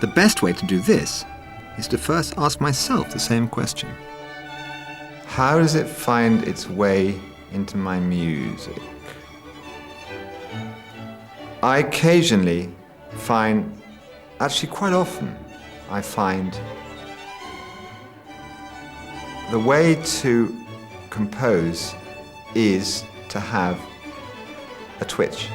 The best way to do this is to first ask myself the same question. How does it find its way into my music? I occasionally find, actually quite often, I find the way to compose is to have a twitch.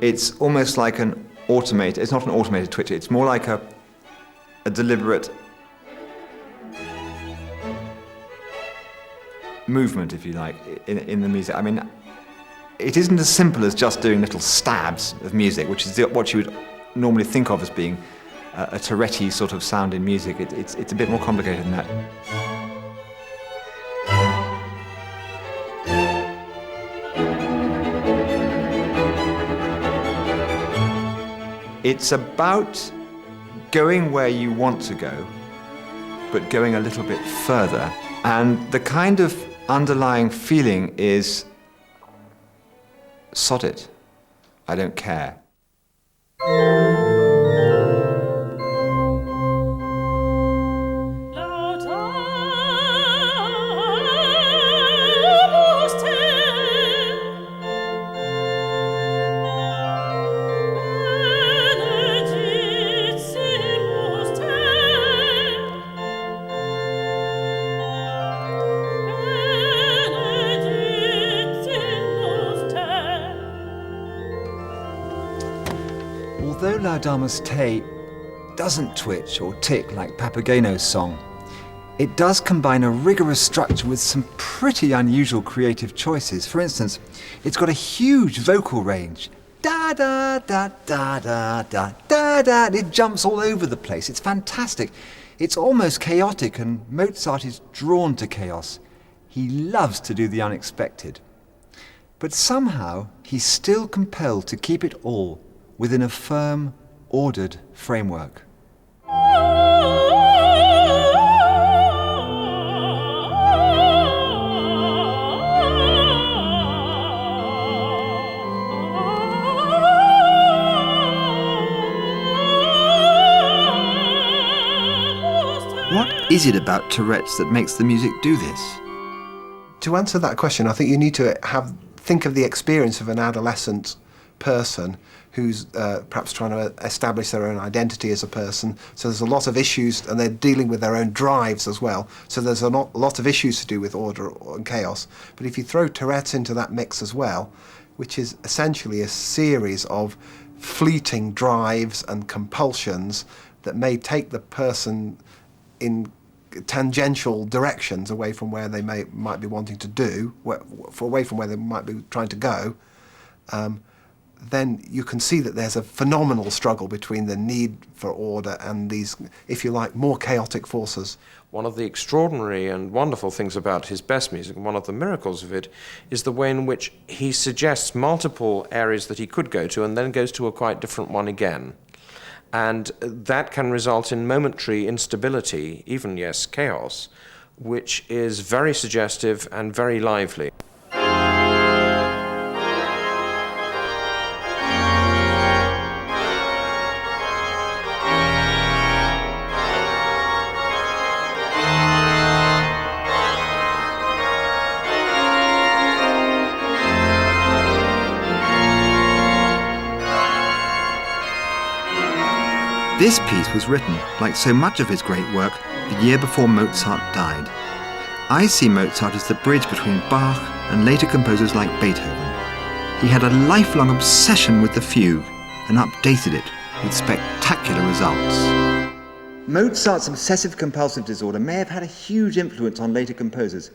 It's almost like an automated, it's not an automated twitch, it's more like a deliberate movement, if you like, in the music. I mean, it isn't as simple as just doing little stabs of music, which is what you would normally think of as being a Tourette-y sort of sound in music. It's a bit more complicated than that. It's about going where you want to go, but going a little bit further. And the kind of underlying feeling is, sod it, I don't care. Although Laudamus Te doesn't twitch or tick like Papageno's song, it does combine a rigorous structure with some pretty unusual creative choices. For instance, it's got a huge vocal range. Da da da da da da da da. It jumps all over the place. It's fantastic. It's almost chaotic, and Mozart is drawn to chaos. He loves to do the unexpected. But somehow he's still compelled to keep it all within a firm, ordered framework. What is it about Tourette's that makes the music do this? To answer that question, I think you need to think of the experience of an adolescent person who's perhaps trying to establish their own identity as a person. So there's a lot of issues, and they're dealing with their own drives as well. So there's a lot of issues to do with order and chaos. But if you throw Tourette's into that mix as well, which is essentially a series of fleeting drives and compulsions that may take the person in tangential directions away from where they might be wanting to do, away from where they might be trying to go, then you can see that there's a phenomenal struggle between the need for order and these, if you like, more chaotic forces. One of the extraordinary and wonderful things about his best music, and one of the miracles of it, is the way in which he suggests multiple areas that he could go to and then goes to a quite different one again. And that can result in momentary instability, even, yes, chaos, which is very suggestive and very lively. This piece was written, like so much of his great work, the year before Mozart died. I see Mozart as the bridge between Bach and later composers like Beethoven. He had a lifelong obsession with the fugue and updated it with spectacular results. Mozart's obsessive-compulsive disorder may have had a huge influence on later composers.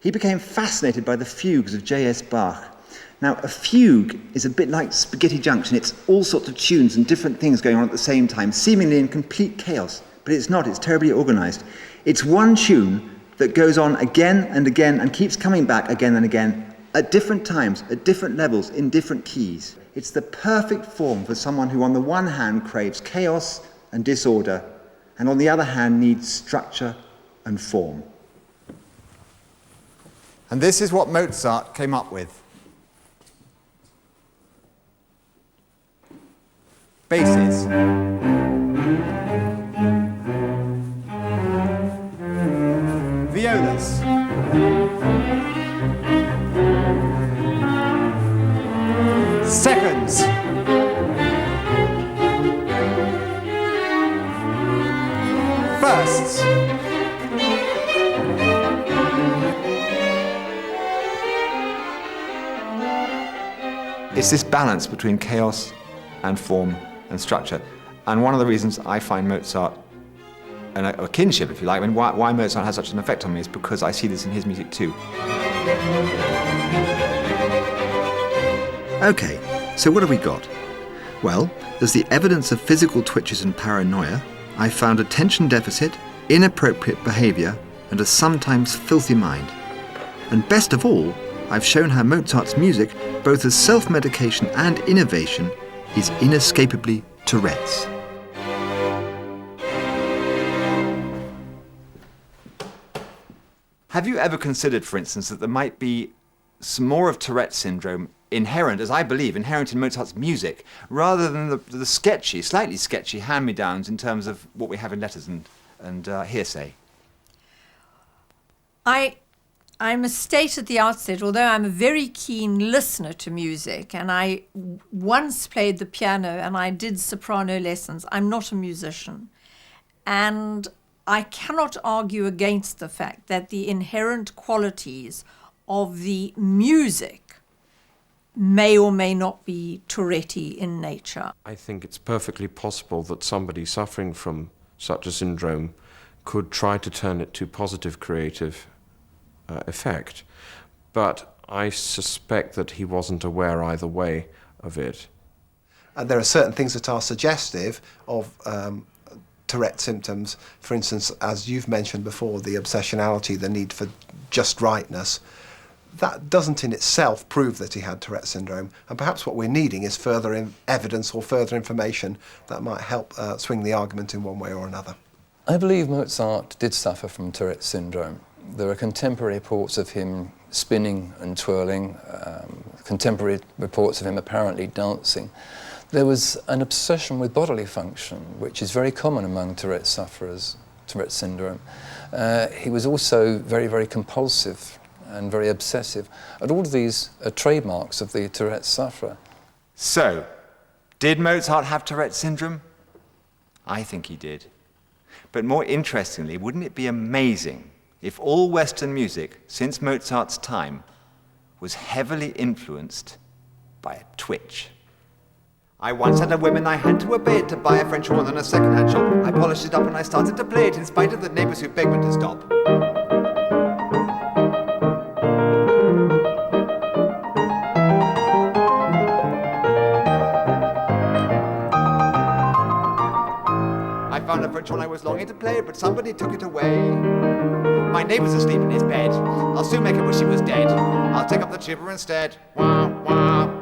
He became fascinated by the fugues of J.S. Bach. Now, a fugue is a bit like Spaghetti Junction. It's all sorts of tunes and different things going on at the same time, seemingly in complete chaos. But it's not, it's terribly organized. It's one tune that goes on again and again and keeps coming back again and again at different times, at different levels, in different keys. It's the perfect form for someone who on the one hand craves chaos and disorder, and on the other hand needs structure and form. And this is what Mozart came up with. basses, violas, seconds, firsts, it's this balance between chaos and form and structure. And one of the reasons I find Mozart, and a kinship, if you like, why Mozart has such an effect on me is because I see this in his music too. Okay, so what have we got? Well, there's the evidence of physical twitches and paranoia. I found attention deficit, inappropriate behaviour, and a sometimes filthy mind. And best of all, I've shown how Mozart's music, both as self-medication and innovation, is inescapably Tourette's. Have you ever considered, for instance, that there might be some more of Tourette's syndrome inherent, as I believe, inherent in Mozart's music, rather than the sketchy, slightly sketchy hand-me-downs in terms of what we have in letters and hearsay? I must state at the outset, although I'm a very keen listener to music, and I once played the piano and I did soprano lessons, I'm not a musician. And I cannot argue against the fact that the inherent qualities of the music may or may not be Tourette in nature. I think it's perfectly possible that somebody suffering from such a syndrome could try to turn it to positive creative effect. But I suspect that he wasn't aware either way of it. And there are certain things that are suggestive of Tourette symptoms. For instance, as you've mentioned before, the obsessionality, the need for just rightness. That doesn't in itself prove that he had Tourette syndrome, and perhaps what we're needing is further evidence or further information that might help swing the argument in one way or another. I believe Mozart did suffer from Tourette syndrome. There are contemporary reports of him spinning and twirling, contemporary reports of him apparently dancing. There was an obsession with bodily function, which is very common among Tourette sufferers, Tourette syndrome. He was also very, very compulsive and very obsessive. And all of these are trademarks of the Tourette sufferer. So, did Mozart have Tourette syndrome? I think he did. But more interestingly, wouldn't it be amazing if all Western music, since Mozart's time, was heavily influenced by a twitch? I once had a whim I had to obey it to buy a French horn in a second-hand shop. I polished it up and I started to play it in spite of the neighbours who begged me to stop. I found a French horn I was longing to play, but somebody took it away. My neighbour's asleep in his bed. I'll soon make him wish he was dead. I'll take up the tuba instead. Wah, wah.